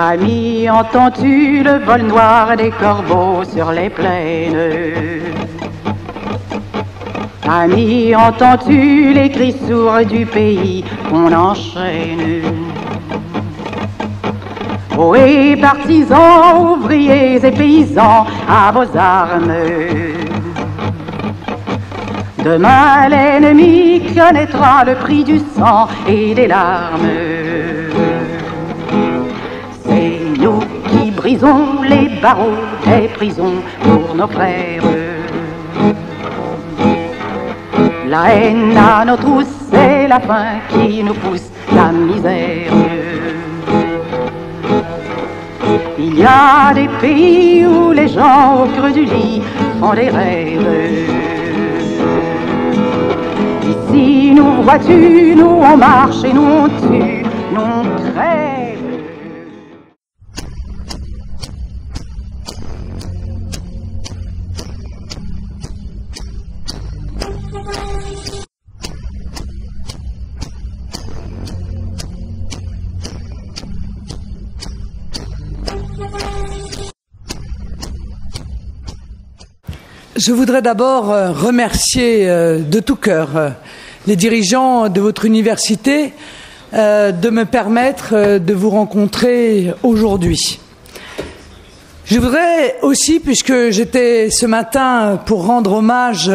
Ami, entends-tu le vol noir des corbeaux sur les plaines? Ami, entends-tu les cris sourds du pays qu'on enchaîne? Ohé, partisans, ouvriers et paysans, à vos armes. Demain l'ennemi connaîtra le prix du sang et des larmes. C'est nous qui brisons les barreaux des prisons pour nos frères. La haine à nos trousses, c'est la faim qui nous pousse la misère. Il y a des pays où les gens au creux du lit font des rêves. Ici, nous vois-tu, nous on marche et nous on tue, nous on crève. Je voudrais d'abord remercier de tout cœur les dirigeants de votre université de me permettre de vous rencontrer aujourd'hui. Je voudrais aussi, puisque j'étais ce matin pour rendre hommage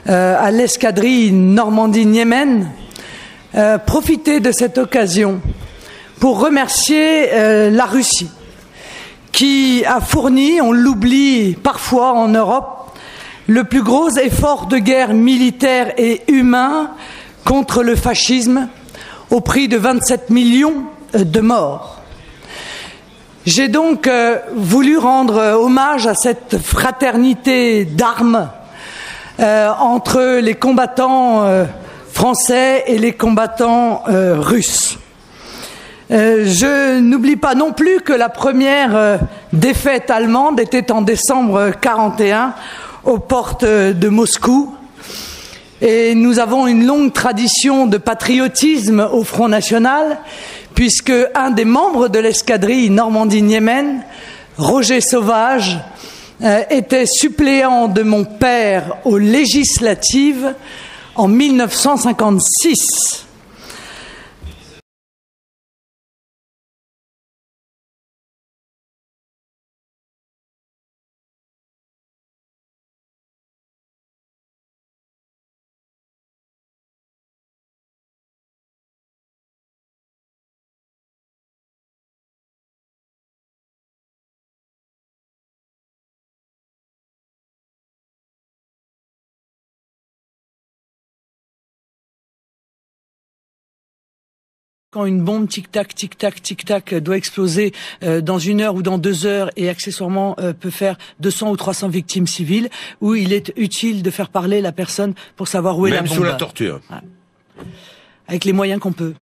à l'escadrille Normandie-Niemen, profiter de cette occasion pour remercier la Russie qui a fourni, on l'oublie parfois en Europe, le plus gros effort de guerre militaire et humain contre le fascisme au prix de 27 millions de morts. J'ai donc voulu rendre hommage à cette fraternité d'armes entre les combattants français et les combattants russes. Je n'oublie pas non plus que la première défaite allemande était en décembre 1941 aux portes de Moscou. Et nous avons une longue tradition de patriotisme au Front National, puisque un des membres de l'escadrille Normandie-Niemen, Roger Sauvage, était suppléant de mon père aux législatives en 1956. Quand une bombe tic-tac, tic-tac, tic-tac doit exploser dans 1 heure ou dans 2 heures et accessoirement peut faire 200 ou 300 victimes civiles, où il est utile de faire parler la personne pour savoir où est la bombe. Même sous la torture. Ouais. Avec les moyens qu'on peut.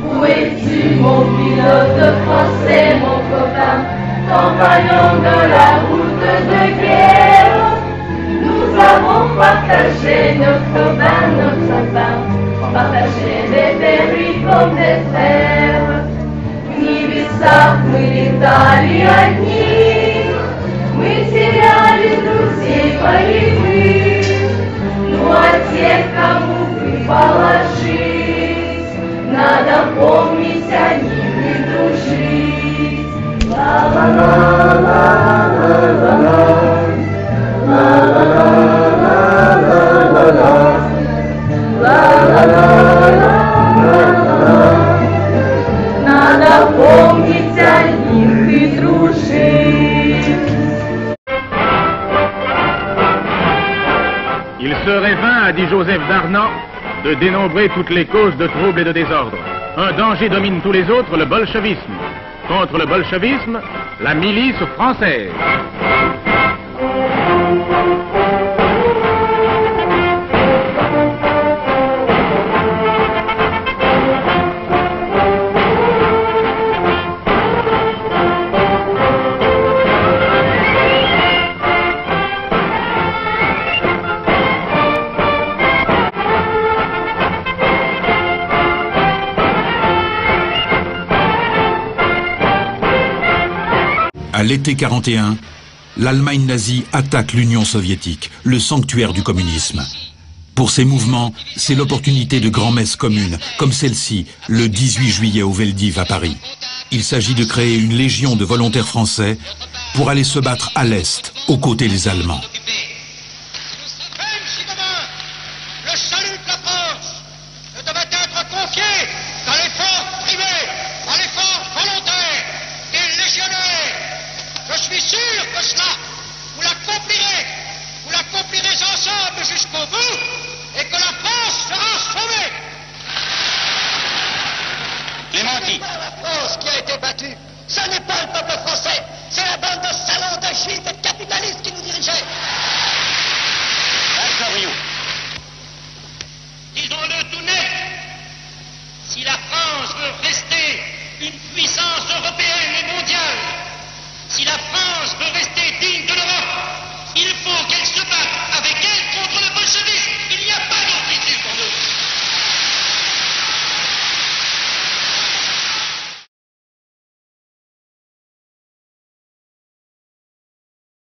Où es-tu, mon pilote français, mon copain, compagnon de la route de guerre? Nous avons partagé notre bain, notre pain, partagé des périls comme des frères. Ни в весах мы летали одни, мы теряли друзей полевых, ну а тех, кому выпала жизнь, надо помнить о них и дружить. Надо помнить о них и дружить. Il serait vain, a dit Joseph Darnan, de dénombrer toutes les causes de troubles et de désordre. Un danger domine tous les autres, le bolchevisme. Contre le bolchevisme, la milice française. À l'été 41, l'Allemagne nazie attaque l'Union soviétique, le sanctuaire du communisme. Pour ces mouvements, c'est l'opportunité de grands-messes communes, comme celle-ci, le 18 juillet au Veldiv à Paris. Il s'agit de créer une légion de volontaires français pour aller se battre à l'Est, aux côtés des Allemands. Même si demain, le salut de la France ne devait être confié à l'effort privé, à l'effort volontaire des légionnaires, je suis sûr que cela, vous l'accomplirez ensemble jusqu'au bout, et que la France sera sauvée. Clémentine. La France qui a été battue, ce n'est pas le peuple français, c'est la bande de salauds, de juifs et de capitalistes qui nous dirigeaient. Disons-le tout net, si la France veut rester une puissance européenne et mondiale, si la France veut rester digne de l'Europe, il faut qu'elle se batte avec elle contre le bolchevisme. Il n'y a pas d'autre issue pour nous.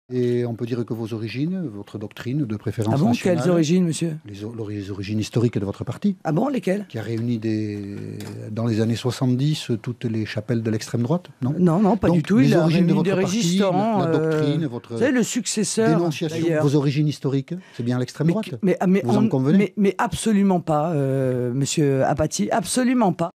Et on peut dire que vos origines, votre doctrine de préférence nationale... Ah bon, nationale, quelles origines, monsieur? Les origines historiques de votre parti. Ah bon, lesquelles? Qui a réuni dans les années 70 toutes les chapelles de l'extrême droite, non? Non, pas donc, du tout. Il a réuni des parti, résistants. La doctrine, votre vous savez, le successeur, dénonciation, vos origines historiques, c'est bien l'extrême droite. Vous en convenez? Mais absolument pas, monsieur Apathy, absolument pas.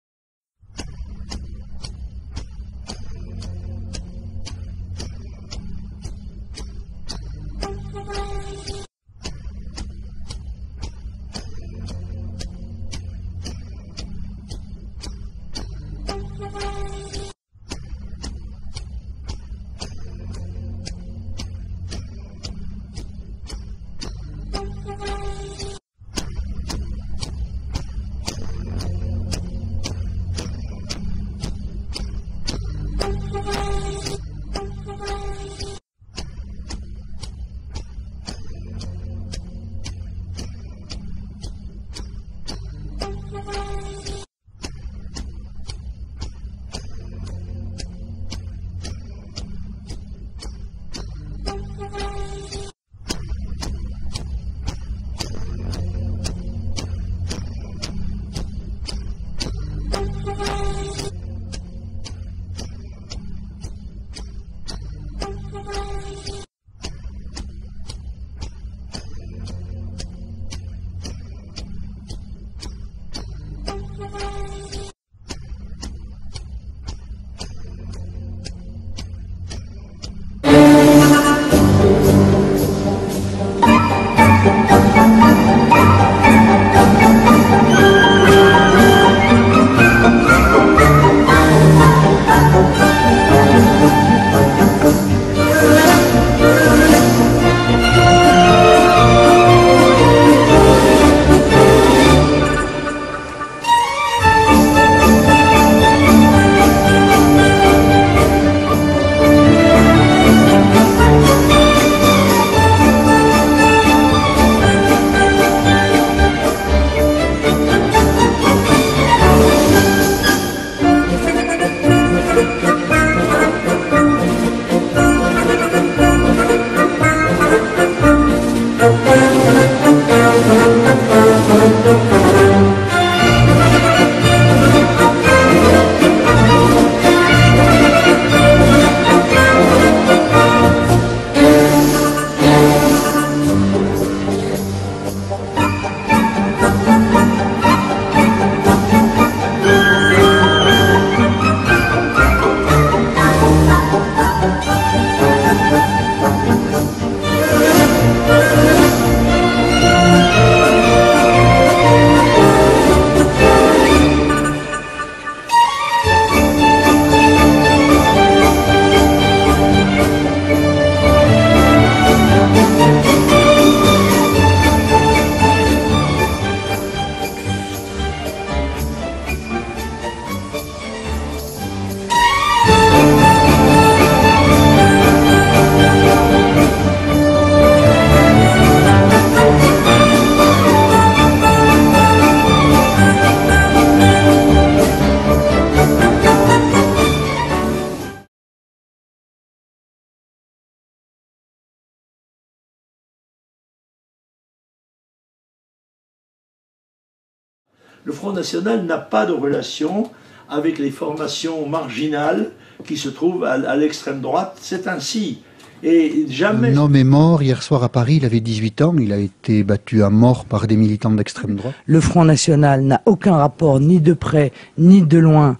Le Front National n'a pas de relation avec les formations marginales qui se trouvent à l'extrême droite. C'est ainsi. Et jamais... Un homme est mort hier soir à Paris, il avait 18 ans, il a été battu à mort par des militants d'extrême droite. Le Front National n'a aucun rapport, ni de près, ni de loin,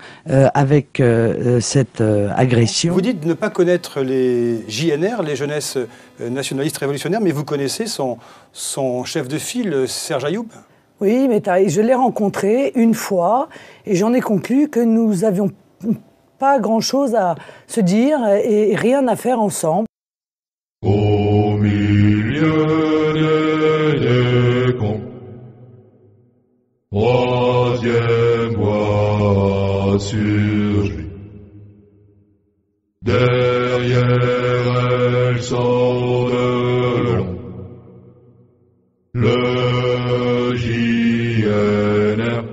avec cette agression. Vous dites ne pas connaître les JNR, les jeunesses nationalistes révolutionnaires, mais vous connaissez son chef de file, Serge Ayoub? Oui, mais je l'ai rencontré une fois, et j'en ai conclu que nous n'avions pas grand-chose à se dire et rien à faire ensemble. Au milieu des décombres, troisième voie surgit. Derrière elle sort de l'ombre le JNR.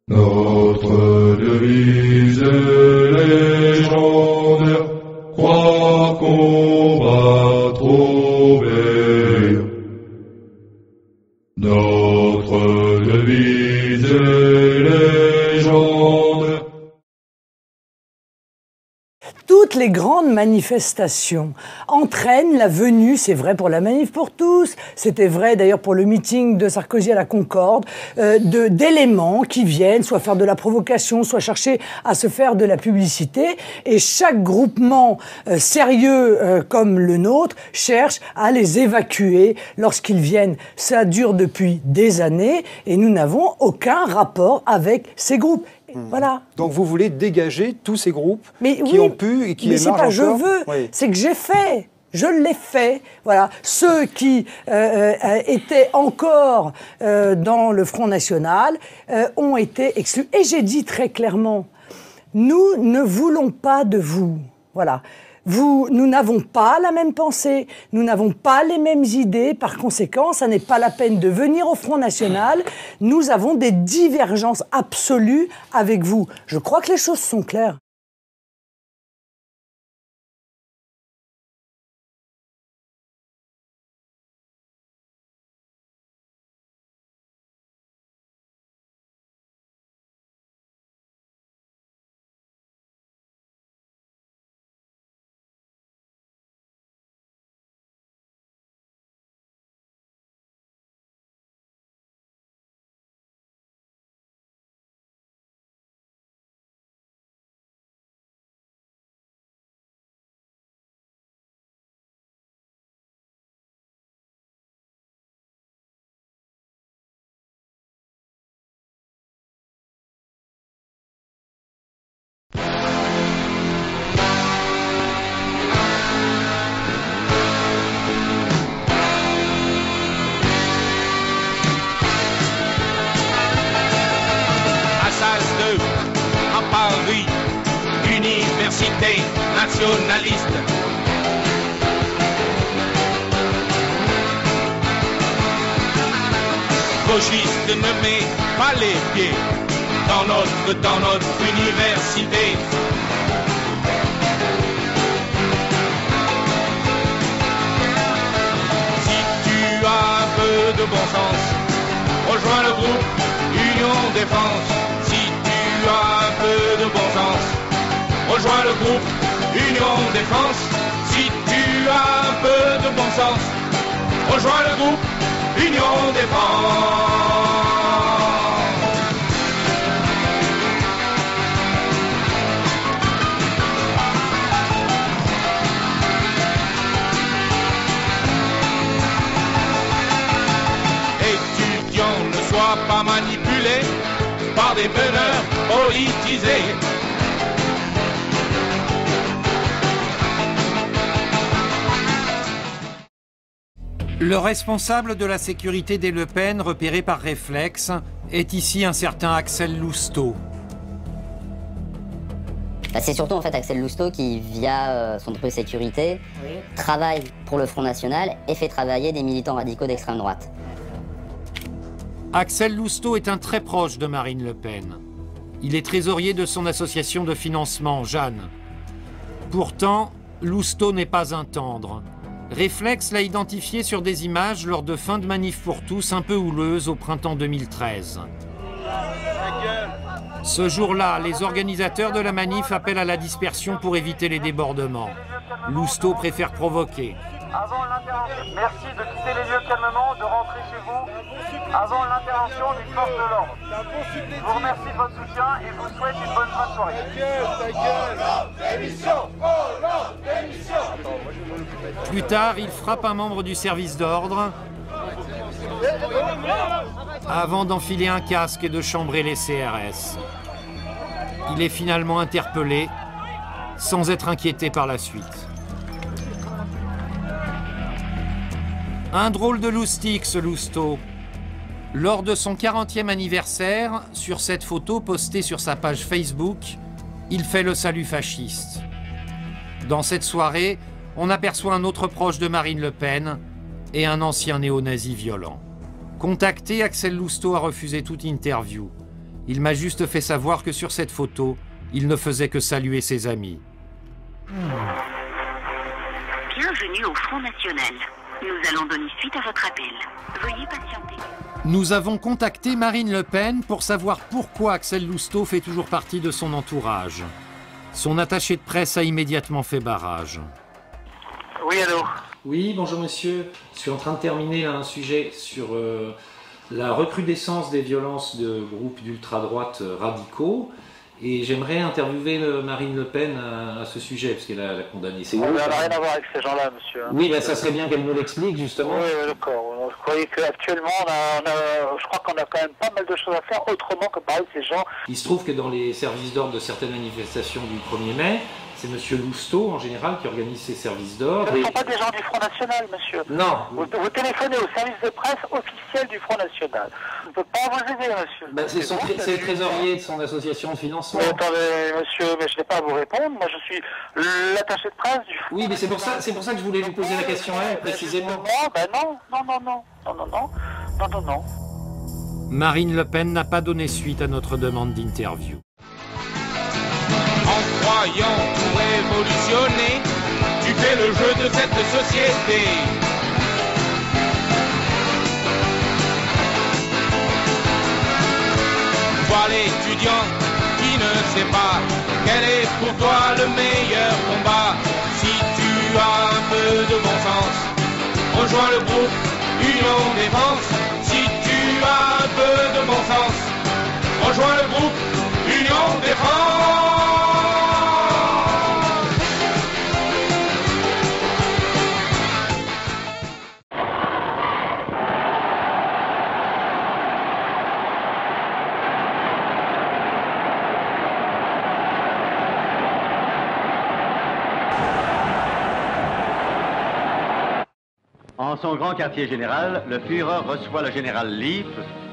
Notre devise est légendaire. Crois qu'on va trouver notre devise est légendaire. Toutes les grandes manifestations entraînent la venue, c'est vrai pour la Manif pour tous, c'était vrai d'ailleurs pour le meeting de Sarkozy à la Concorde, d'éléments qui viennent soit faire de la provocation, soit chercher à se faire de la publicité. Et chaque groupement sérieux comme le nôtre cherche à les évacuer lorsqu'ils viennent. Ça dure depuis des années et nous n'avons aucun rapport avec ces groupes. Voilà. Donc vous voulez dégager tous ces groupes qui ont pu et qui émargent encore. Mais c'est pas je veux, c'est que j'ai fait. Je l'ai fait. Voilà. Ceux qui étaient encore dans le Front National ont été exclus. Et j'ai dit très clairement, nous ne voulons pas de vous. Voilà. Nous n'avons pas la même pensée, nous n'avons pas les mêmes idées, par conséquent, ça n'est pas la peine de venir au Front National, nous avons des divergences absolues avec vous. Je crois que les choses sont claires. Paris, université nationaliste. Gauchiste, ne met pas les pieds dans notre université. Si tu as un peu de bon sens, rejoins le groupe Union Défense. Si tu as un peu de bon sens, rejoins le groupe Union Défense. Si tu as un peu de bon sens, rejoins le groupe Union Défense. Étudiants, ne sois pas manipulé par des meneurs politisés. Le responsable de la sécurité des Le Pen, repéré par réflexe, est ici un certain Axel Lousteau. C'est surtout en fait Axel Lousteau qui, via son truc sécurité, travaille pour le Front National et fait travailler des militants radicaux d'extrême droite. Axel Lousteau est un très proche de Marine Le Pen. Il est trésorier de son association de financement, Jeanne. Pourtant, Lousteau n'est pas un tendre. Réflexe l'a identifié sur des images lors de fins de manif pour tous un peu houleuses au printemps 2013. Ce jour-là, les organisateurs de la manif appellent à la dispersion pour éviter les débordements. Lousteau préfère provoquer. Avant l'intervention, merci de quitter les lieux calmement, de rentrer chez vous avant l'intervention des forces de l'ordre. Je vous remercie de votre soutien et vous souhaite une bonne fin de soirée. Plus tard, il frappe un membre du service d'ordre avant d'enfiler un casque et de chambrer les CRS. Il est finalement interpellé sans être inquiété par la suite. Un drôle de loustique, ce Lousteau. Lors de son 40e anniversaire, sur cette photo postée sur sa page Facebook, il fait le salut fasciste. Dans cette soirée, on aperçoit un autre proche de Marine Le Pen et un ancien néo-nazi violent. Contacté, Axel Lousteau a refusé toute interview. Il m'a juste fait savoir que sur cette photo, il ne faisait que saluer ses amis. Bienvenue au Front National. Nous allons donner suite à votre appel. Veuillez patienter. Nous avons contacté Marine Le Pen pour savoir pourquoi Axel Lousteau fait toujours partie de son entourage. Son attaché de presse a immédiatement fait barrage. Oui, allô? Oui, bonjour monsieur. Je suis en train de terminer un sujet sur la recrudescence des violences de groupes d'ultra-droite radicaux. Et j'aimerais interviewer Marine Le Pen à ce sujet, parce qu'elle a condamné ces groupes. On n'a rien à voir avec ces gens-là, monsieur. Oui, ben, ça serait bien qu'elle nous l'explique, justement. Oui, d'accord. Je croyais qu'actuellement, je crois qu'on a quand même pas mal de choses à faire autrement que parler de ces gens. Il se trouve que dans les services d'ordre de certaines manifestations du 1er mai, c'est monsieur Lousteau, en général, qui organise ces services d'ordre. Ce ne sont pas des gens du Front National, monsieur. Non. Vous téléphonez au service de presse officiel du Front National. Je ne peux pas vous aider, monsieur. Ben, c'est le trésorier de son association de financement. Mais attendez, monsieur, mais je n'ai pas à vous répondre. Moi, je suis l'attaché de presse du Front. Oui, mais c'est pour ça que je voulais vous poser la question à elle, précisément. Non. Marine Le Pen n'a pas donné suite à notre demande d'interview. En croyant tout révolutionner, tu fais le jeu de cette société. Toi l'étudiant qui ne sait pas quel est pour toi le meilleur combat. Si tu as un peu de bon sens, rejoins le groupe Union Défense. Si tu as un peu de bon sens, rejoins le groupe Union Défense. En son grand quartier général, le Führer reçoit le général Lief,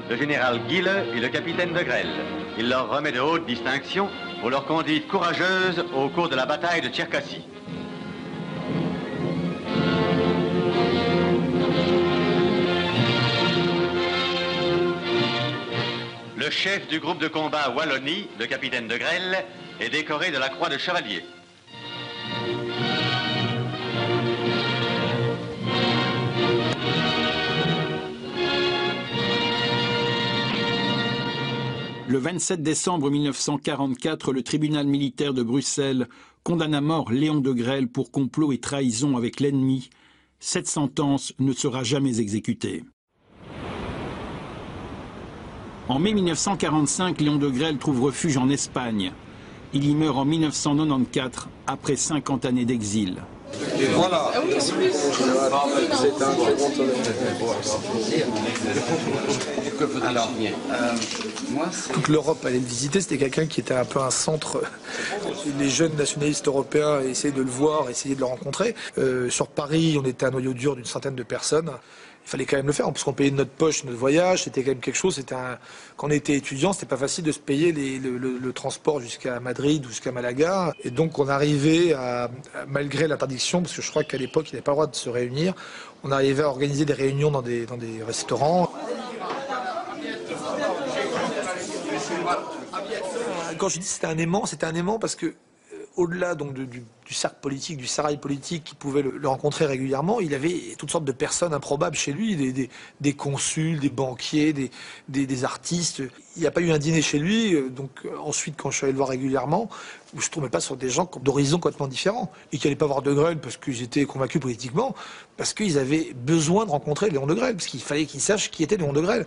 le général Gille et le capitaine de Grelle. Il leur remet de hautes distinctions pour leur conduite courageuse au cours de la bataille de Tcherkassy. Le chef du groupe de combat Wallonie, le capitaine de Grelle, est décoré de la croix de chevalier. Le 27 décembre 1944, le tribunal militaire de Bruxelles condamne à mort Léon de Grelle pour complot et trahison avec l'ennemi. Cette sentence ne sera jamais exécutée. En mai 1945, Léon de Grelle trouve refuge en Espagne. Il y meurt en 1994, après 50 années d'exil. Voilà. C'est un très bon toute l'Europe allait le visiter, c'était quelqu'un qui était un peu un centre. Les jeunes nationalistes européens essayaient de le voir, essayaient de le rencontrer. Sur Paris, on était un noyau dur d'une centaine de personnes. Il fallait quand même le faire, parce qu'on payait de notre poche notre voyage, c'était quand même quelque chose. Quand on était étudiant, c'était pas facile de se payer le transport jusqu'à Madrid ou jusqu'à Malaga. Et donc on arrivait malgré l'interdiction, parce que je crois qu'à l'époque il n'avait pas le droit de se réunir, on arrivait à organiser des réunions dans des restaurants. Quand je dis c'était un aimant parce que au-delà donc du cercle politique, du sérail politique qui pouvait le rencontrer régulièrement, il avait toutes sortes de personnes improbables chez lui, des consuls, des banquiers, des artistes. Il n'y a pas eu un dîner chez lui, donc ensuite quand je suis allé le voir régulièrement, où je ne tombais pas sur des gens d'horizons complètement différents, et qui n'allaient pas voir De Grelle parce qu'ils étaient convaincus politiquement, parce qu'ils avaient besoin de rencontrer Léon De Grelle, parce qu'il fallait qu'ils sachent qui était Léon De Grelle.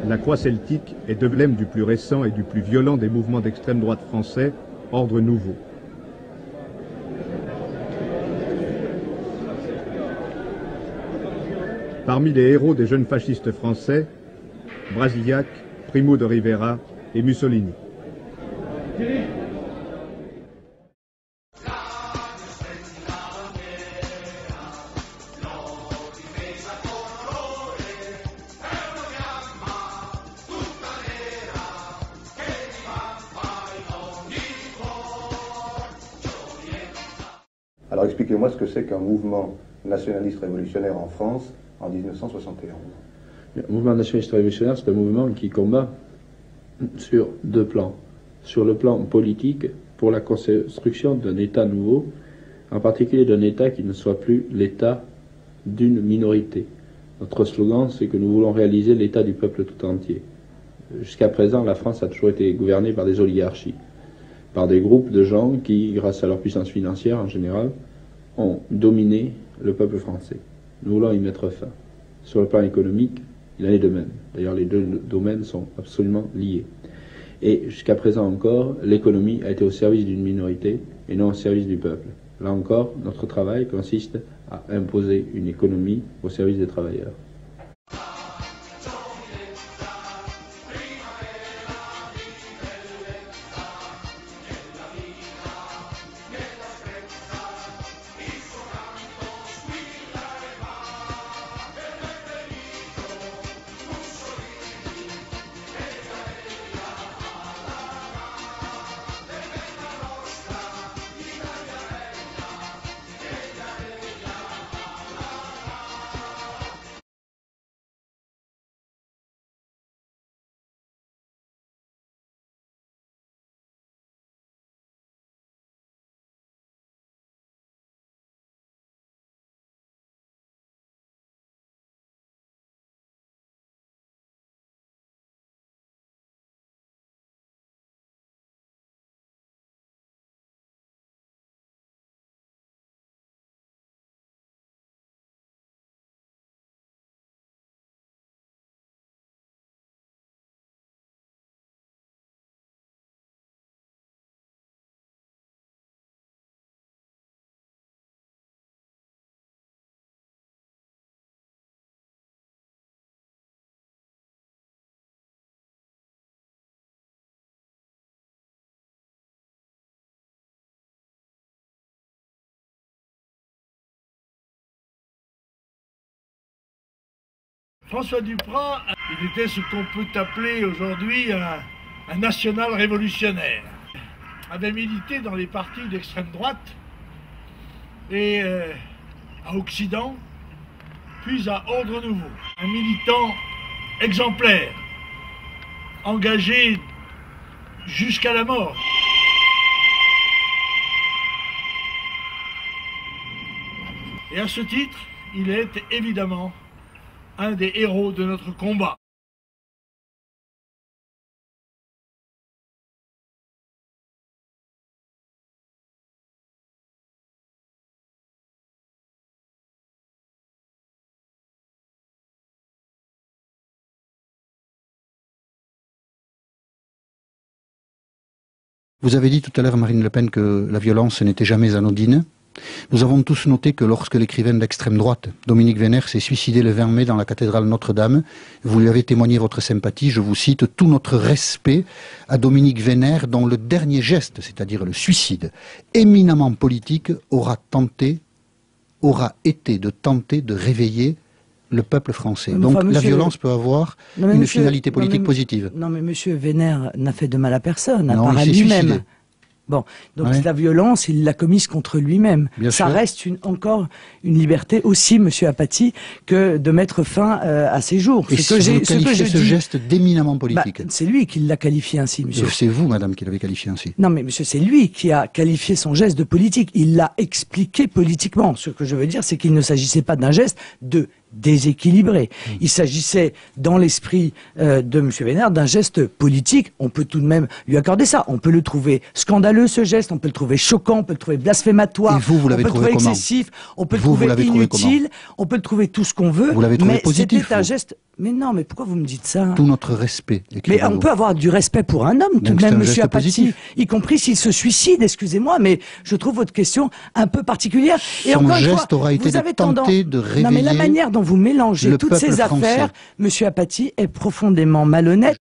La croix celtique est emblème du plus récent et du plus violent des mouvements d'extrême droite français, Ordre Nouveau. Parmi les héros des jeunes fascistes français, Brasillac, Primo de Rivera et Mussolini. Alors expliquez-moi ce que c'est qu'un mouvement nationaliste révolutionnaire en France en 1971. Le mouvement nationaliste révolutionnaire, c'est un mouvement qui combat sur deux plans. Sur le plan politique, pour la construction d'un État nouveau, en particulier d'un État qui ne soit plus l'État d'une minorité. Notre slogan, c'est que nous voulons réaliser l'État du peuple tout entier. Jusqu'à présent, la France a toujours été gouvernée par des oligarchies, par des groupes de gens qui, grâce à leur puissance financière en général, ont dominé le peuple français. Nous voulons y mettre fin. Sur le plan économique, il en est de même. D'ailleurs, les deux domaines sont absolument liés. Et jusqu'à présent encore, l'économie a été au service d'une minorité et non au service du peuple. Là encore, notre travail consiste à imposer une économie au service des travailleurs. François Duprat, il était ce qu'on peut appeler aujourd'hui un national révolutionnaire. Avait milité dans les partis d'extrême droite et à Occident, puis à Ordre Nouveau. Un militant exemplaire, engagé jusqu'à la mort. Et à ce titre, il est évidemment un des héros de notre combat. Vous avez dit tout à l'heure, Marine Le Pen, que la violence n'était jamais anodine. Nous avons tous noté que lorsque l'écrivaine d'extrême droite, Dominique Vénère, s'est suicidé le 20 mai dans la cathédrale Notre-Dame, vous lui avez témoigné votre sympathie. Je vous cite: tout notre respect à Dominique Vénère, dont le dernier geste, c'est-à-dire le suicide, éminemment politique, aura été de tenter de réveiller le peuple français. Donc enfin, la violence peut avoir une finalité politique positive. Non mais monsieur Vénère n'a fait de mal à personne, à non, part à il s'est lui-même. suicidé. Bon, donc la violence, il l'a commise contre lui-même. Ça reste encore une liberté aussi, monsieur Apathy, que de mettre fin à ses jours. Et ce geste d'éminemment politique. C'est lui qui l'a qualifié ainsi, monsieur. C'est vous, madame, qui l'avez qualifié ainsi. Non, mais monsieur, c'est lui qui a qualifié son geste de politique. Il l'a expliqué politiquement. Ce que je veux dire, c'est qu'il ne s'agissait pas d'un geste de déséquilibré. Il s'agissait, dans l'esprit de M. Vénère, d'un geste politique. On peut tout de même lui accorder ça. On peut le trouver scandaleux, ce geste. On peut le trouver choquant. On peut le trouver blasphématoire. Et vous l'avez trouvé comment? Excessif. On peut le trouver inutile. On peut le trouver tout ce qu'on veut. Vous l'avez trouvé positif? C'était un geste... Mais non, mais pourquoi vous me dites ça? Tout notre respect. Mais on peut avoir du respect pour un homme, tout de même, monsieur Apathy, y compris s'il se suicide, excusez-moi, mais je trouve votre question un peu particulière. Et son encore une geste fois, aura été vous avez de tenter de réveiller. Non, mais la manière dont vous mélangez toutes ces affaires, monsieur Apathy, est profondément malhonnête.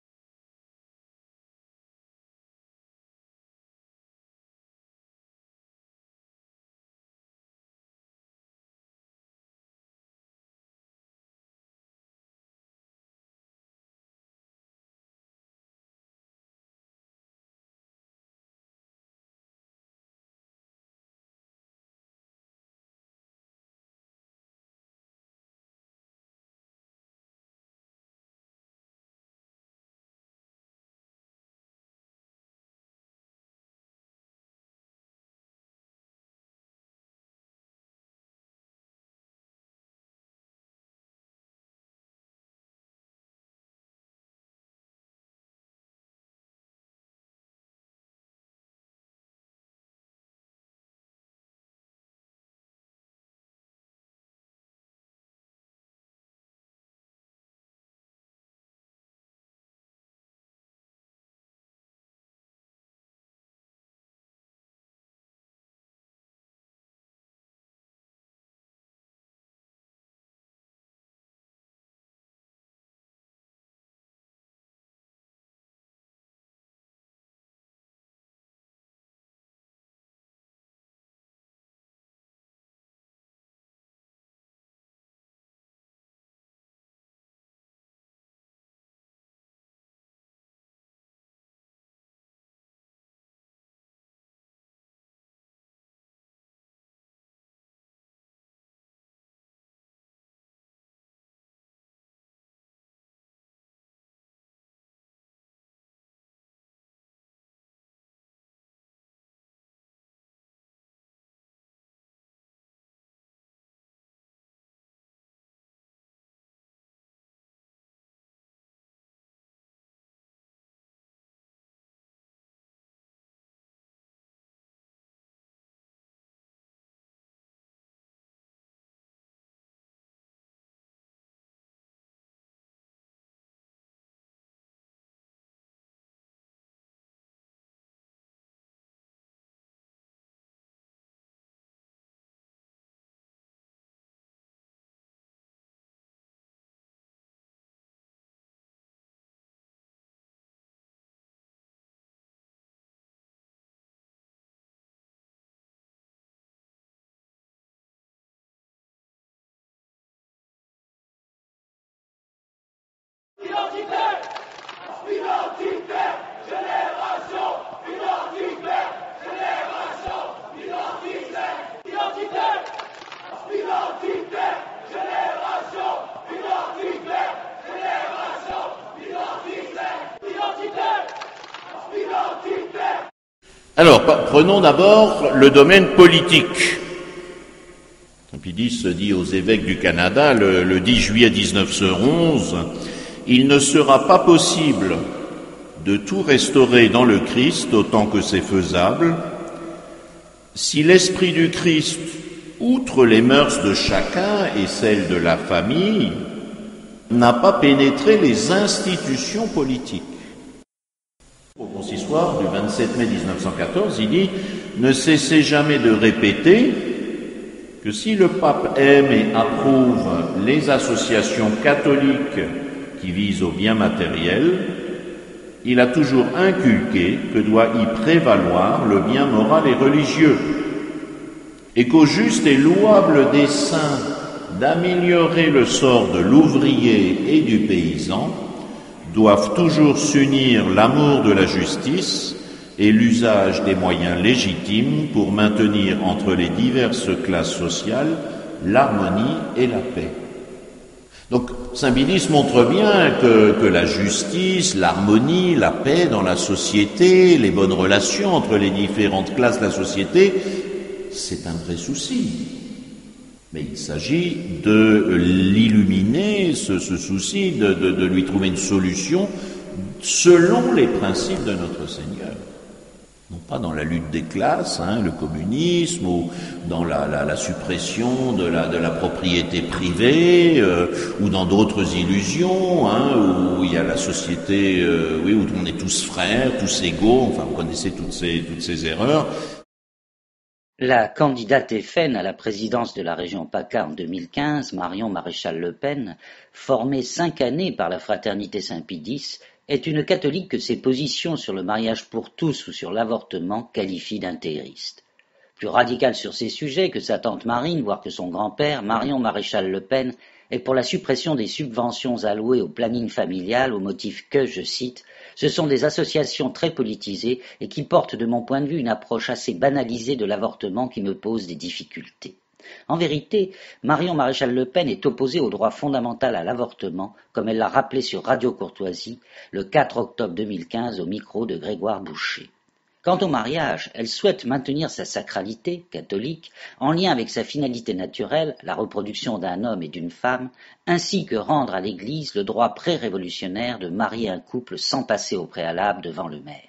Alors, prenons d'abord le domaine politique. Saint-Pédis dit aux évêques du Canada le 10 juillet 1911, « Il ne sera pas possible de tout restaurer dans le Christ autant que c'est faisable, si l'esprit du Christ, outre les mœurs de chacun et celles de la famille, n'a pas pénétré les institutions politiques. » Au consistoire du 27 mai 1914, il dit « Ne cessez jamais de répéter que si le pape aime et approuve les associations catholiques qui visent au bien matériel, il a toujours inculqué que doit y prévaloir le bien moral et religieux, et qu'au juste et louable dessein d'améliorer le sort de l'ouvrier et du paysan, doivent toujours s'unir l'amour de la justice et l'usage des moyens légitimes pour maintenir entre les diverses classes sociales l'harmonie et la paix. » Donc, Saint-Pédis montre bien que la justice, l'harmonie, la paix dans la société, les bonnes relations entre les différentes classes de la société, c'est un vrai souci. Mais il s'agit de l'illuminer, ce souci, de lui trouver une solution selon les principes de notre Seigneur. Non pas dans la lutte des classes, le communisme, ou dans la suppression de la propriété privée, ou dans d'autres illusions, où il y a la société, où on est tous frères, tous égaux, enfin vous connaissez toutes ces erreurs. La candidate FN à la présidence de la région PACA en 2015, Marion Maréchal Le Pen, formée 5 années par la fraternité Saint-Pédis, est une catholique que ses positions sur le mariage pour tous ou sur l'avortement qualifient d'intégriste. Plus radicale sur ces sujets que sa tante Marine, voire que son grand-père, Marion Maréchal Le Pen, est pour la suppression des subventions allouées au planning familial au motif que, je cite, « ce sont des associations très politisées et qui portent de mon point de vue une approche assez banalisée de l'avortement qui me pose des difficultés ». En vérité, Marion Maréchal Le Pen est opposée au droit fondamental à l'avortement, comme elle l'a rappelé sur Radio Courtoisie le 4 octobre 2015 au micro de Grégoire Boucher. Quant au mariage, elle souhaite maintenir sa sacralité, catholique, en lien avec sa finalité naturelle, la reproduction d'un homme et d'une femme, ainsi que rendre à l'Église le droit pré-révolutionnaire de marier un couple sans passer au préalable devant le maire.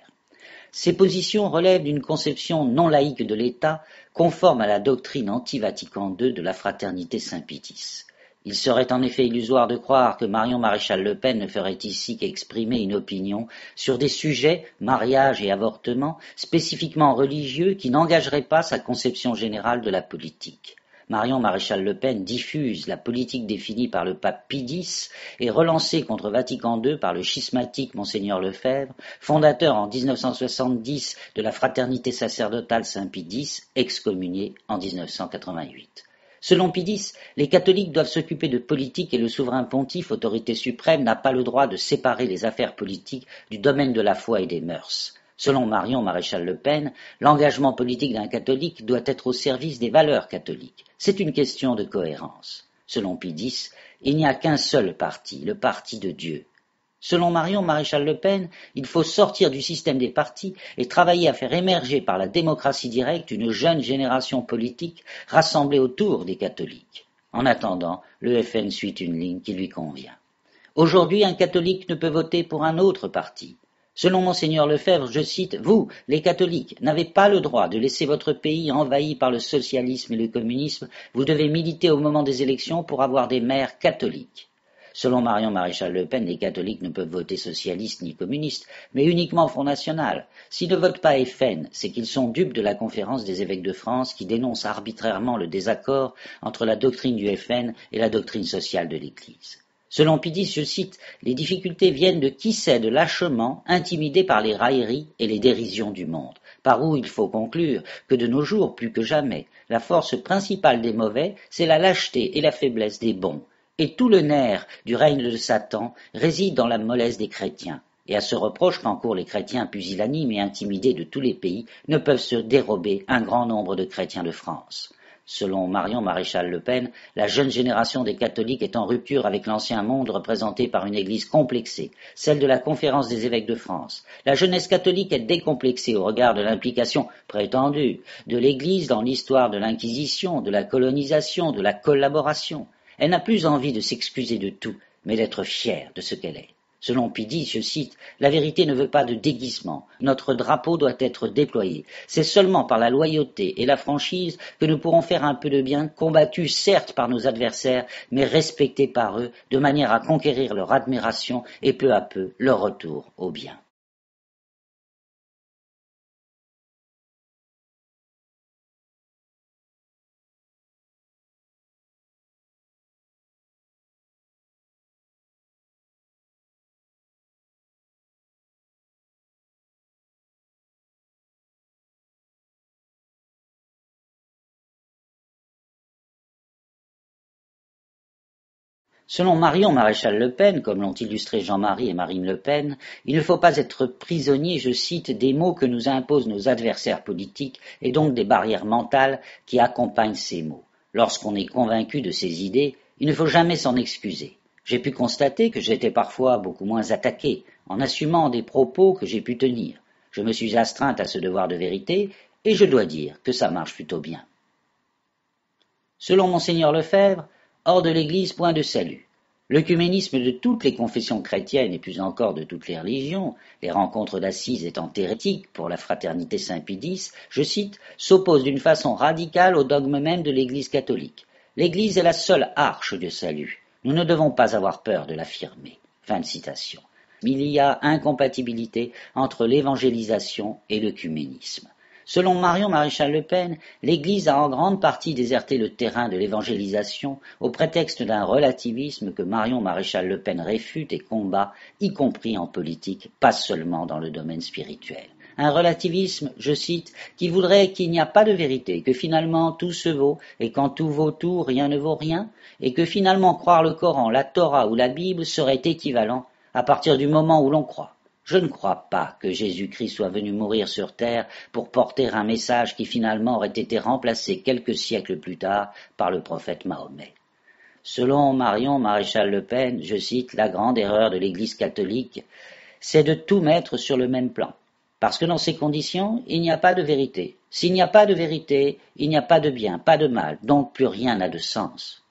Ces positions relèvent d'une conception non laïque de l'État, conforme à la doctrine anti-Vatican II de la fraternité Saint-Pédis. Il serait en effet illusoire de croire que Marion Maréchal Le Pen ne ferait ici qu'exprimer une opinion sur des sujets, mariage et avortement, spécifiquement religieux qui n'engageraient pas sa conception générale de la politique. Marion Maréchal Le Pen diffuse la politique définie par le pape Pie X et relancée contre Vatican II par le schismatique Monseigneur Lefebvre, fondateur en 1970 de la fraternité sacerdotale Saint-Pie X, excommunié en 1988. Selon Pie X, les catholiques doivent s'occuper de politique et le souverain pontife, autorité suprême, n'a pas le droit de séparer les affaires politiques du domaine de la foi et des mœurs. Selon Marion Maréchal Le Pen, l'engagement politique d'un catholique doit être au service des valeurs catholiques. C'est une question de cohérence. Selon Pie X, il n'y a qu'un seul parti, le parti de Dieu. Selon Marion Maréchal Le Pen, il faut sortir du système des partis et travailler à faire émerger par la démocratie directe une jeune génération politique rassemblée autour des catholiques. En attendant, le FN suit une ligne qui lui convient. Aujourd'hui, un catholique ne peut voter pour un autre parti. Selon Monseigneur Lefebvre, je cite, « Vous, les catholiques, n'avez pas le droit de laisser votre pays envahi par le socialisme et le communisme. Vous devez militer au moment des élections pour avoir des maires catholiques. » Selon Marion Maréchal Le Pen, les catholiques ne peuvent voter socialiste ni communiste, mais uniquement Front National. S'ils ne votent pas FN, c'est qu'ils sont dupes de la conférence des évêques de France qui dénonce arbitrairement le désaccord entre la doctrine du FN et la doctrine sociale de l'Église. Selon Pie X, je cite, « Les difficultés viennent de qui cède lâchement, intimidé par les railleries et les dérisions du monde. Par où il faut conclure que de nos jours, plus que jamais, la force principale des mauvais, c'est la lâcheté et la faiblesse des bons. Et tout le nerf du règne de Satan réside dans la mollesse des chrétiens, et à ce reproche qu'encourent les chrétiens pusillanimes et intimidés de tous les pays ne peuvent se dérober un grand nombre de chrétiens de France. Selon Marion Maréchal Le Pen, la jeune génération des catholiques est en rupture avec l'ancien monde représenté par une église complexée, celle de la Conférence des évêques de France. La jeunesse catholique est décomplexée au regard de l'implication prétendue de l'église dans l'histoire de l'Inquisition, de la colonisation, de la collaboration. Elle n'a plus envie de s'excuser de tout, mais d'être fière de ce qu'elle est. Selon Pidis, je cite, « La vérité ne veut pas de déguisement. Notre drapeau doit être déployé. C'est seulement par la loyauté et la franchise que nous pourrons faire un peu de bien, combattu certes par nos adversaires, mais respecté par eux, de manière à conquérir leur admiration et peu à peu leur retour au bien. » Selon Marion Maréchal Le Pen, comme l'ont illustré Jean-Marie et Marine Le Pen, il ne faut pas être prisonnier, je cite, des mots que nous imposent nos adversaires politiques et donc des barrières mentales qui accompagnent ces mots. Lorsqu'on est convaincu de ces idées, il ne faut jamais s'en excuser. J'ai pu constater que j'étais parfois beaucoup moins attaqué en assumant des propos que j'ai pu tenir. Je me suis astreinte à ce devoir de vérité et je dois dire que ça marche plutôt bien. Selon Monseigneur Lefebvre, hors de l'Église, point de salut. L'œcuménisme de toutes les confessions chrétiennes et plus encore de toutes les religions, les rencontres d'assises étant hérétiques pour la fraternité Saint-Pie-X, je cite, s'oppose d'une façon radicale au dogme même de l'Église catholique. L'Église est la seule arche de salut. Nous ne devons pas avoir peur de l'affirmer. Fin de citation. Il y a incompatibilité entre l'évangélisation et l'œcuménisme. Selon Marion Maréchal Le Pen, l'Église a en grande partie déserté le terrain de l'évangélisation au prétexte d'un relativisme que Marion Maréchal Le Pen réfute et combat, y compris en politique, pas seulement dans le domaine spirituel. Un relativisme, je cite, qui voudrait qu'il n'y a pas de vérité, que finalement tout se vaut, et quand tout vaut tout, rien ne vaut rien, et que finalement croire le Coran, la Torah ou la Bible serait équivalent à partir du moment où l'on croit. Je ne crois pas que Jésus-Christ soit venu mourir sur terre pour porter un message qui finalement aurait été remplacé quelques siècles plus tard par le prophète Mahomet. Selon Marion Maréchal Le Pen, je cite, la grande erreur de l'Église catholique, c'est de tout mettre sur le même plan. Parce que dans ces conditions, il n'y a pas de vérité. S'il n'y a pas de vérité, il n'y a pas de bien, pas de mal, donc plus rien n'a de sens.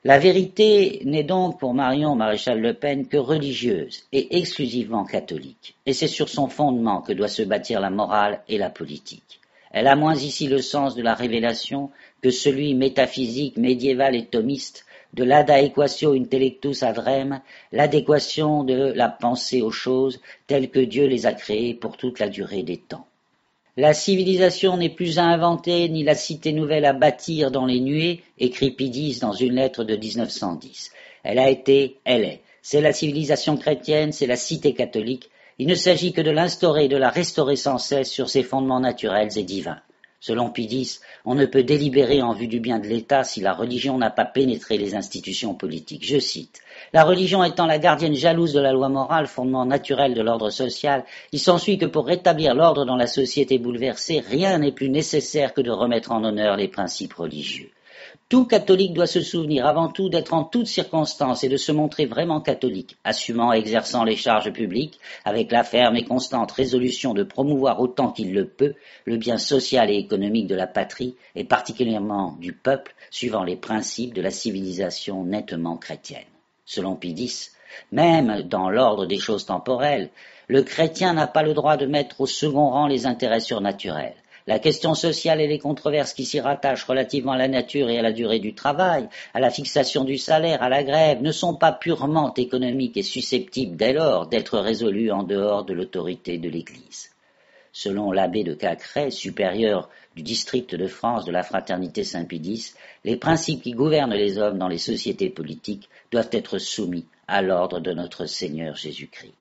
La vérité n'est donc pour Marion Maréchal Le Pen que religieuse et exclusivement catholique, et c'est sur son fondement que doit se bâtir la morale et la politique. Elle a moins ici le sens de la révélation que celui métaphysique, médiéval et thomiste de l'adaequatio intellectus ad rem, l'adéquation de la pensée aux choses telles que Dieu les a créées pour toute la durée des temps. La civilisation n'est plus à inventer, ni la cité nouvelle à bâtir dans les nuées, écrit Pidis dans une lettre de 1910. Elle a été, elle est. C'est la civilisation chrétienne, c'est la cité catholique. Il ne s'agit que de l'instaurer et de la restaurer sans cesse sur ses fondements naturels et divins. Selon Pidis, on ne peut délibérer en vue du bien de l'État si la religion n'a pas pénétré les institutions politiques. Je cite, « La religion étant la gardienne jalouse de la loi morale, fondement naturel de l'ordre social, il s'ensuit que pour rétablir l'ordre dans la société bouleversée, rien n'est plus nécessaire que de remettre en honneur les principes religieux. Tout catholique doit se souvenir avant tout d'être en toutes circonstances et de se montrer vraiment catholique, assumant et exerçant les charges publiques, avec la ferme et constante résolution de promouvoir autant qu'il le peut le bien social et économique de la patrie, et particulièrement du peuple, suivant les principes de la civilisation nettement chrétienne. » Selon Pidis, même dans l'ordre des choses temporelles, le chrétien n'a pas le droit de mettre au second rang les intérêts surnaturels. La question sociale et les controverses qui s'y rattachent relativement à la nature et à la durée du travail, à la fixation du salaire, à la grève, ne sont pas purement économiques et susceptibles dès lors d'être résolues en dehors de l'autorité de l'Église. Selon l'abbé de Cacrès, supérieur du district de France de la fraternité Saint-Pie-X, les principes qui gouvernent les hommes dans les sociétés politiques doivent être soumis à l'ordre de notre Seigneur Jésus-Christ.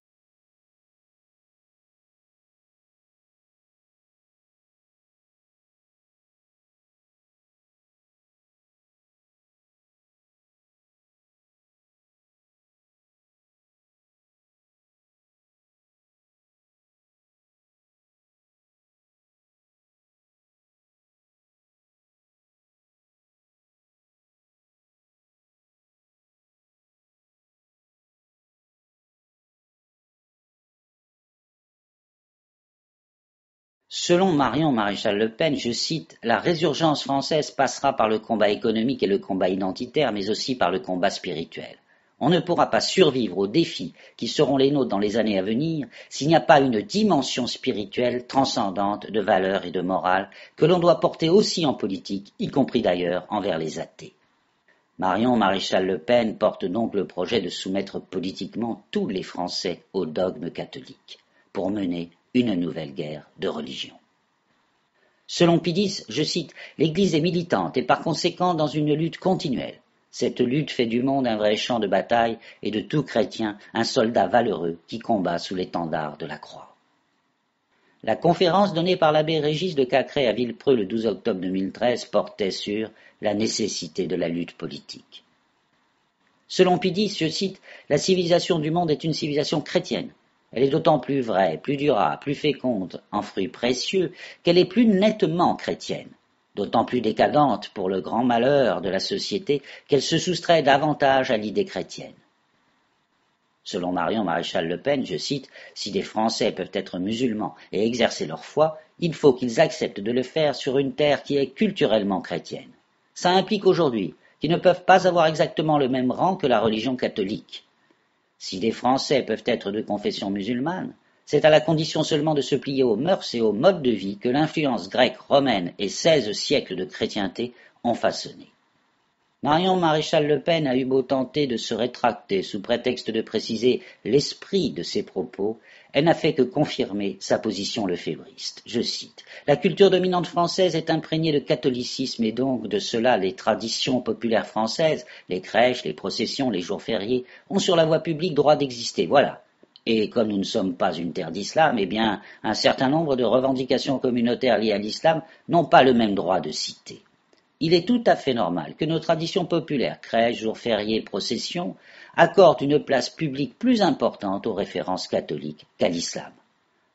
Selon Marion Maréchal Le Pen, je cite, « La résurgence française passera par le combat économique et le combat identitaire, mais aussi par le combat spirituel. On ne pourra pas survivre aux défis qui seront les nôtres dans les années à venir s'il n'y a pas une dimension spirituelle transcendante de valeurs et de morale que l'on doit porter aussi en politique, y compris d'ailleurs envers les athées. » Marion Maréchal Le Pen porte donc le projet de soumettre politiquement tous les Français au dogme catholique pour mener une nouvelle guerre de religion. Selon Pidis, je cite, « L'Église est militante et par conséquent dans une lutte continuelle. Cette lutte fait du monde un vrai champ de bataille et de tout chrétien un soldat valeureux qui combat sous l'étendard de la croix. » La conférence donnée par l'abbé Régis de Cacré à Villepreux le 12 octobre 2013 portait sur la nécessité de la lutte politique. Selon Pidis, je cite, « La civilisation du monde est une civilisation chrétienne. Elle est d'autant plus vraie, plus durable, plus féconde en fruits précieux qu'elle est plus nettement chrétienne, d'autant plus décadente pour le grand malheur de la société qu'elle se soustrait davantage à l'idée chrétienne. » Selon Marion Maréchal Le Pen, je cite, « Si des Français peuvent être musulmans et exercer leur foi, il faut qu'ils acceptent de le faire sur une terre qui est culturellement chrétienne. Ça implique aujourd'hui qu'ils ne peuvent pas avoir exactement le même rang que la religion catholique. Si des Français peuvent être de confession musulmane, c'est à la condition seulement de se plier aux mœurs et aux modes de vie que l'influence grecque, romaine et 16 siècles de chrétienté ont façonné. » Marion Maréchal Le Pen a eu beau tenter de se rétracter sous prétexte de préciser l'esprit de ses propos, elle n'a fait que confirmer sa position lefébriste. Je cite, « La culture dominante française est imprégnée de catholicisme et donc de cela les traditions populaires françaises, les crèches, les processions, les jours fériés, ont sur la voie publique droit d'exister, voilà. Et comme nous ne sommes pas une terre d'islam, eh bien, un certain nombre de revendications communautaires liées à l'islam n'ont pas le même droit de citer. Il est tout à fait normal que nos traditions populaires, crèches, jours fériés, processions, accordent une place publique plus importante aux références catholiques qu'à l'islam.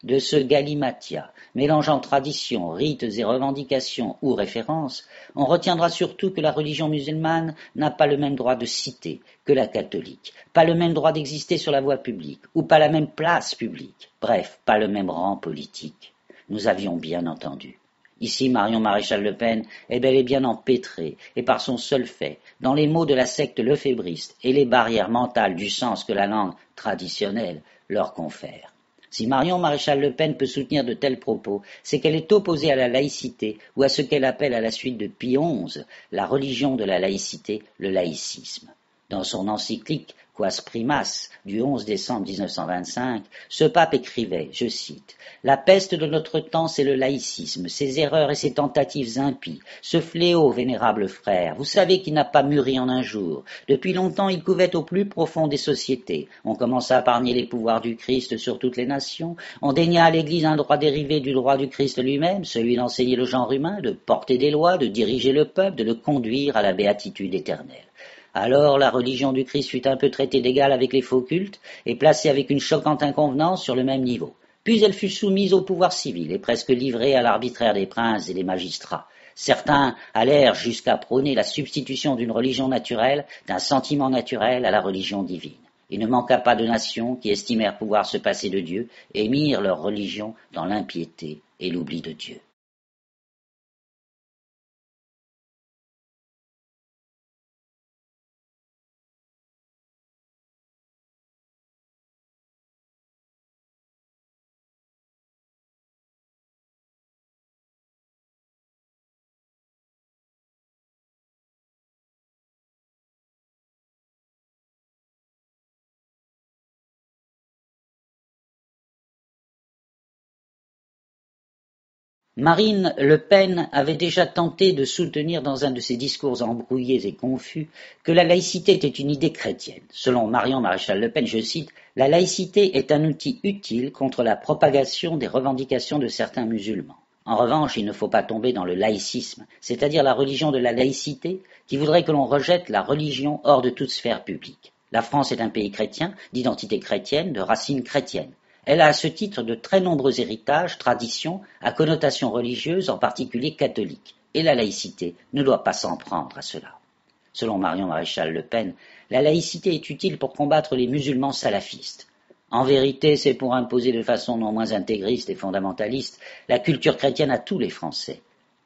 De ce galimatia, mélangeant traditions, rites et revendications ou références, on retiendra surtout que la religion musulmane n'a pas le même droit de citer que la catholique, pas le même droit d'exister sur la voie publique, ou pas la même place publique, bref, pas le même rang politique. Nous avions bien entendu. Ici, Marion Maréchal Le Pen est bel et bien empêtrée, et par son seul fait, dans les mots de la secte lefébriste et les barrières mentales du sens que la langue traditionnelle leur confère. Si Marion Maréchal Le Pen peut soutenir de tels propos, c'est qu'elle est opposée à la laïcité ou à ce qu'elle appelle à la suite de Pie XI, la religion de la laïcité, le laïcisme. Dans son encyclique Quas Primas du 11 décembre 1925, ce pape écrivait, je cite, « La peste de notre temps, c'est le laïcisme, ses erreurs et ses tentatives impies, ce fléau, vénérable frère, vous savez qu'il n'a pas mûri en un jour. Depuis longtemps, il couvait au plus profond des sociétés. On commença à épargner les pouvoirs du Christ sur toutes les nations. On dénia à l'Église un droit dérivé du droit du Christ lui-même, celui d'enseigner le genre humain, de porter des lois, de diriger le peuple, de le conduire à la béatitude éternelle. Alors la religion du Christ fut un peu traitée d'égal avec les faux cultes et placée avec une choquante inconvenance sur le même niveau. Puis elle fut soumise au pouvoir civil et presque livrée à l'arbitraire des princes et des magistrats. Certains allèrent jusqu'à prôner la substitution d'une religion naturelle, d'un sentiment naturel à la religion divine. Il ne manqua pas de nations qui estimèrent pouvoir se passer de Dieu et mirent leur religion dans l'impiété et l'oubli de Dieu. Marine Le Pen avait déjà tenté de soutenir dans un de ses discours embrouillés et confus que la laïcité était une idée chrétienne. Selon Marion Maréchal Le Pen, je cite, « La laïcité est un outil utile contre la propagation des revendications de certains musulmans. En revanche, il ne faut pas tomber dans le laïcisme, c'est-à-dire la religion de la laïcité, qui voudrait que l'on rejette la religion hors de toute sphère publique. La France est un pays chrétien, d'identité chrétienne, de racines chrétiennes. Elle a à ce titre de très nombreux héritages, traditions, à connotation religieuse, en particulier catholique, et la laïcité ne doit pas s'en prendre à cela. » Selon Marion Maréchal Le Pen, la laïcité est utile pour combattre les musulmans salafistes. En vérité, c'est pour imposer de façon non moins intégriste et fondamentaliste la culture chrétienne à tous les Français.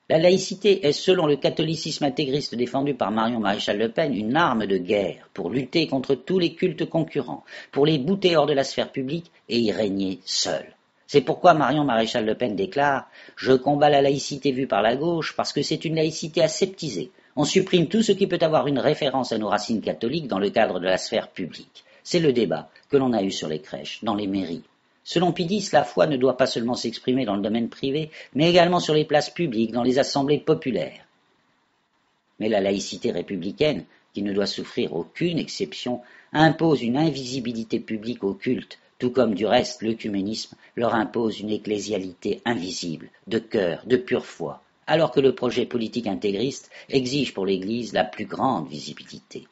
La laïcité est, selon le catholicisme intégriste défendu par Marion Maréchal Le Pen, une arme de guerre pour lutter contre tous les cultes concurrents, pour les bouter hors de la sphère publique et y régner seul. C'est pourquoi Marion Maréchal Le Pen déclare « Je combats la laïcité vue par la gauche parce que c'est une laïcité aseptisée. On supprime tout ce qui peut avoir une référence à nos racines catholiques dans le cadre de la sphère publique. » C'est le débat que l'on a eu sur les crèches, dans les mairies. Selon Pidis, la foi ne doit pas seulement s'exprimer dans le domaine privé, mais également sur les places publiques, dans les assemblées populaires. Mais la laïcité républicaine, qui ne doit souffrir aucune exception, impose une invisibilité publique aux cultes, tout comme du reste l'œcuménisme leur impose une ecclésialité invisible, de cœur, de pure foi, alors que le projet politique intégriste exige pour l'Église la plus grande visibilité.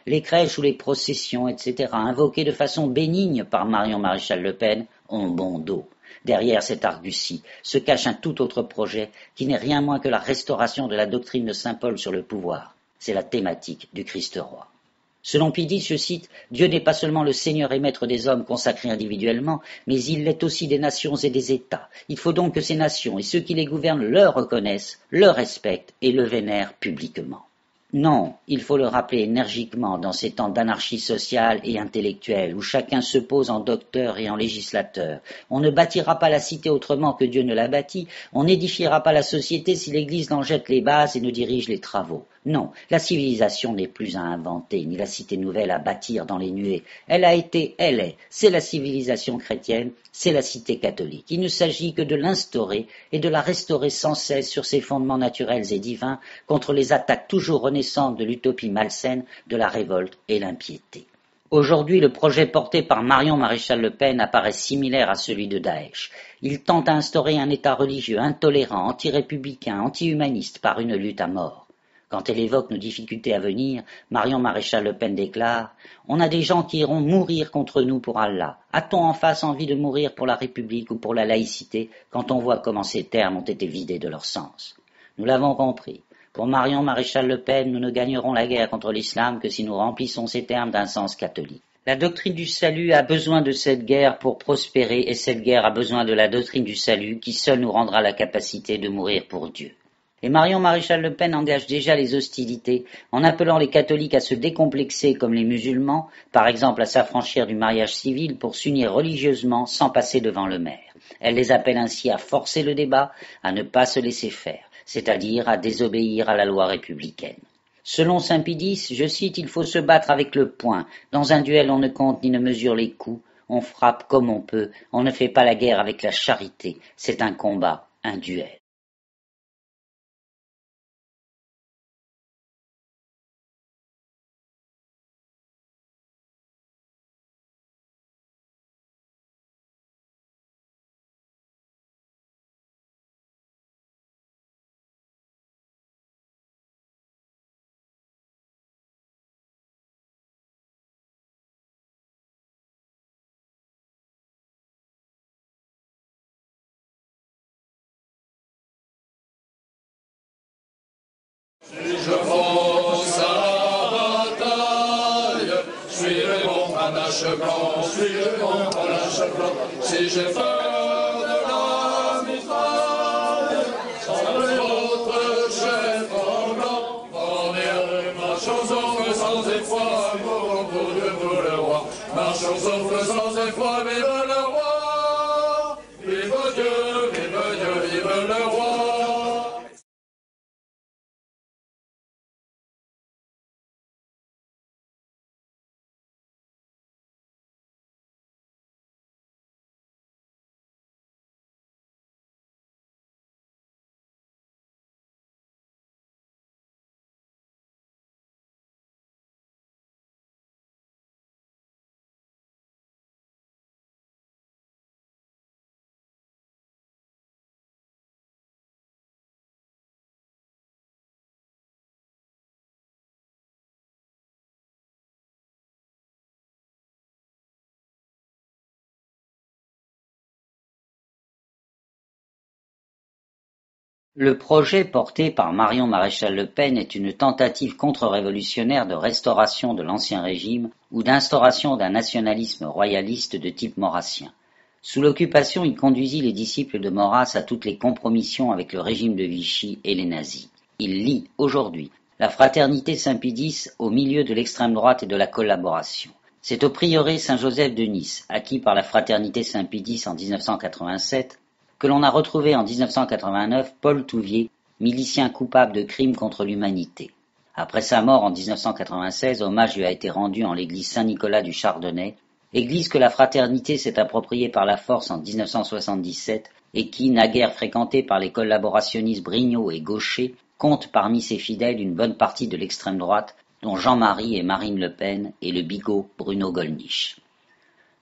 Les crèches ou les processions, etc., invoquées de façon bénigne par Marion Maréchal Le Pen, ont bon dos. Derrière cette argutie se cache un tout autre projet qui n'est rien moins que la restauration de la doctrine de saint Paul sur le pouvoir. C'est la thématique du Christ roi. Selon Pidis, je cite, « Dieu n'est pas seulement le Seigneur et Maître des hommes consacrés individuellement, mais il l'est aussi des nations et des États. Il faut donc que ces nations et ceux qui les gouvernent le reconnaissent, le respectent et le vénèrent publiquement. » Non, il faut le rappeler énergiquement dans ces temps d'anarchie sociale et intellectuelle où chacun se pose en docteur et en législateur. On ne bâtira pas la cité autrement que Dieu ne l'a bâtie, on n'édifiera pas la société si l'Église n'en jette les bases et ne dirige les travaux. Non, la civilisation n'est plus à inventer, ni la cité nouvelle à bâtir dans les nuées. Elle a été, elle est. C'est la civilisation chrétienne, c'est la cité catholique. Il ne s'agit que de l'instaurer et de la restaurer sans cesse sur ses fondements naturels et divins contre les attaques toujours renaissantes de l'utopie malsaine, de la révolte et l'impiété. Aujourd'hui, le projet porté par Marion Maréchal Le Pen apparaît similaire à celui de Daesh. Il tente à instaurer un État religieux intolérant, anti-républicain, anti-humaniste par une lutte à mort. Quand elle évoque nos difficultés à venir, Marion Maréchal Le Pen déclare « On a des gens qui iront mourir contre nous pour Allah. A-t-on en face envie de mourir pour la République ou pour la laïcité quand on voit comment ces termes ont été vidés de leur sens ?» Nous l'avons compris. Pour Marion Maréchal Le Pen, nous ne gagnerons la guerre contre l'islam que si nous remplissons ces termes d'un sens catholique. La doctrine du salut a besoin de cette guerre pour prospérer et cette guerre a besoin de la doctrine du salut qui seule nous rendra la capacité de mourir pour Dieu. Et Marion Maréchal Le Pen engage déjà les hostilités en appelant les catholiques à se décomplexer comme les musulmans, par exemple à s'affranchir du mariage civil pour s'unir religieusement sans passer devant le maire. Elle les appelle ainsi à forcer le débat, à ne pas se laisser faire, c'est-à-dire à désobéir à la loi républicaine. Selon saint Pidis, je cite, « Il faut se battre avec le poing. Dans un duel, on ne compte ni ne mesure les coups. On frappe comme on peut. On ne fait pas la guerre avec la charité. C'est un combat, un duel. » Si je fonce à la bataille, je suis le bon panache blanc, je suis le bon panache blanc. Si j'ai peur de la mitraille, sans l'autre chef en blanc, marchons en faisant effort, pour Dieu, pour le roi. Marchons en faisant effort, vive le roi, vive Dieu, vive le roi. Le projet porté par Marion Maréchal Le Pen est une tentative contre-révolutionnaire de restauration de l'Ancien Régime ou d'instauration d'un nationalisme royaliste de type maurassien. Sous l'occupation, il conduisit les disciples de Maurras à toutes les compromissions avec le régime de Vichy et les nazis. Il lie, aujourd'hui, la fraternité Saint-Pédis au milieu de l'extrême droite et de la collaboration. C'est au prieuré Saint-Joseph de Nice, acquis par la fraternité Saint-Pédis en 1987, que l'on a retrouvé en 1989 Paul Touvier, milicien coupable de crimes contre l'humanité. Après sa mort en 1996, hommage lui a été rendu en l'église Saint-Nicolas du Chardonnay, église que la fraternité s'est appropriée par la force en 1977 et qui, naguère fréquentée par les collaborationnistes Brignot et Gaucher, compte parmi ses fidèles une bonne partie de l'extrême droite, dont Jean-Marie et Marine Le Pen et le bigot Bruno Gollnisch.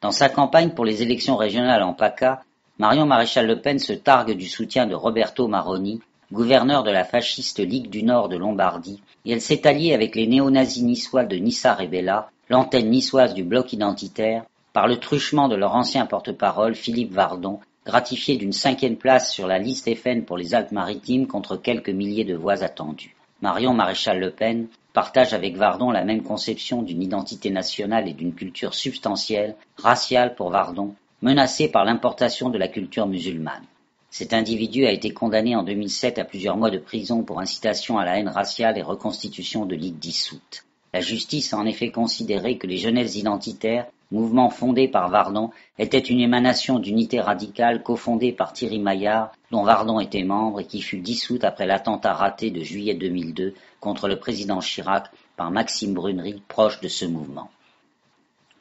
Dans sa campagne pour les élections régionales en PACA, Marion Maréchal Le Pen se targue du soutien de Roberto Maroni, gouverneur de la fasciste Ligue du Nord de Lombardie, et elle s'est alliée avec les néo-nazis niçois de Nissa Rebella, l'antenne niçoise du bloc identitaire, par le truchement de leur ancien porte-parole Philippe Vardon, gratifié d'une 5e place sur la liste FN pour les Alpes-Maritimes contre quelques milliers de voix attendues. Marion Maréchal Le Pen partage avec Vardon la même conception d'une identité nationale et d'une culture substantielle, raciale pour Vardon, menacée par l'importation de la culture musulmane. Cet individu a été condamné en 2007 à plusieurs mois de prison pour incitation à la haine raciale et reconstitution de ligue dissoute. La justice a en effet considéré que les jeunesses identitaires, mouvement fondé par Vardon, était une émanation d'unité radicale cofondée par Thierry Maillard, dont Vardon était membre et qui fut dissoute après l'attentat raté de juillet 2002 contre le président Chirac par Maxime Brunery, proche de ce mouvement.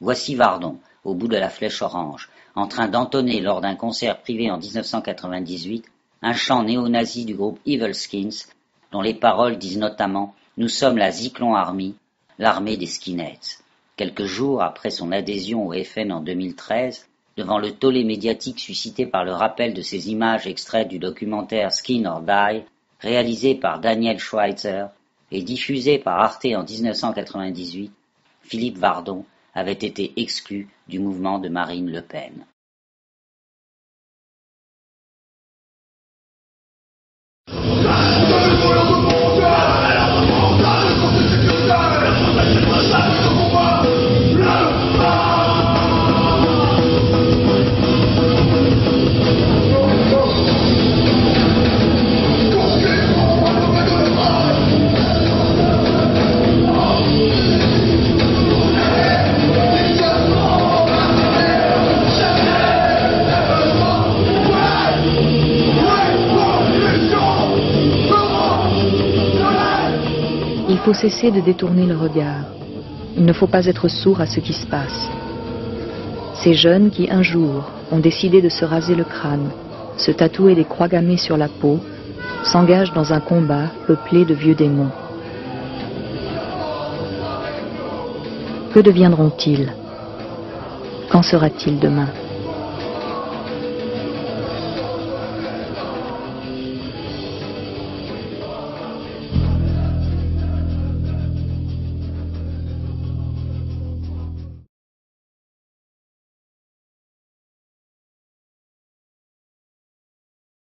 Voici Vardon, au bout de la flèche orange, en train d'entonner lors d'un concert privé en 1998 un chant néo-nazi du groupe Evil Skins, dont les paroles disent notamment « Nous sommes la Zyklon Army, l'armée des skinheads ». Quelques jours après son adhésion au FN en 2013, devant le tollé médiatique suscité par le rappel de ces images extraites du documentaire Skin or Die, réalisé par Daniel Schweitzer et diffusé par Arte en 1998, Philippe Vardon avait été exclu du mouvement de Marine Le Pen. Il faut cesser de détourner le regard. Il ne faut pas être sourd à ce qui se passe. Ces jeunes qui, un jour, ont décidé de se raser le crâne, se tatouer des croix gammées sur la peau, s'engagent dans un combat peuplé de vieux démons. Que deviendront-ils? Qu'en sera-t-il demain?